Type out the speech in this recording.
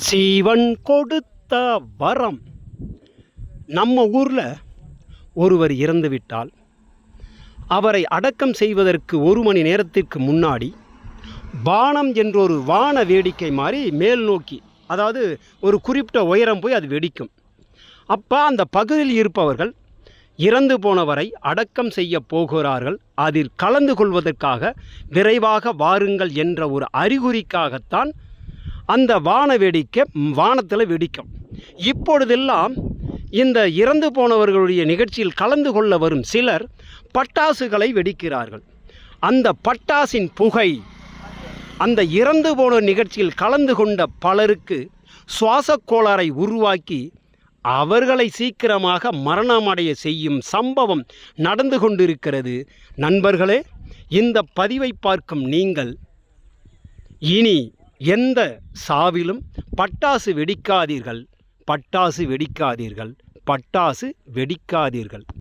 சீவன் கொடுத்த வரம். நம்ம ஊரில் ஒருவர் இறந்துவிட்டால் அவரை அடக்கம் செய்வதற்கு 1 மணி நேரத்திற்கு முன்னாடி பானம் என்றொரு வான வேடிக்கை மாதிரி மேல் நோக்கி, அதாவது ஒரு குறிப்பிட்ட உயரம் போய் அது வெடிக்கும். அப்போ அந்த பகுதியில் இருப்பவர்கள் இறந்து போனவரை அடக்கம் செய்ய போகிறார்கள், அதில் கலந்து கொள்வதற்காக விரைவாக வாருங்கள் என்ற ஒரு அறிகுறிக்காகத்தான் அந்த வான வேடிக்கை வானத்தில் வெடிக்கும். இப்பொழுதெல்லாம் இந்த இறந்து போனவர்களுடைய நிகழ்ச்சியில் கலந்து கொள்ள வரும் சிலர் பட்டாசுகளை வெடிக்கிறார்கள். அந்த பட்டாசின் புகை அந்த இறந்து போன நிகழ்ச்சியில் கலந்து கொண்ட பலருக்கு சுவாச கோளாறை உருவாக்கி அவர்களை சீக்கிரமாக மரணமடைய செய்யும் சம்பவம் நடந்து கொண்டிருக்கிறது. நண்பர்களே, இந்த பதிவை பார்க்கும் நீங்கள் இனி எந்த சாவிலும் பட்டாசு வெடிக்காதீர்கள், பட்டாசு வெடிக்காதீர்கள், பட்டாசு வெடிக்காதீர்கள்.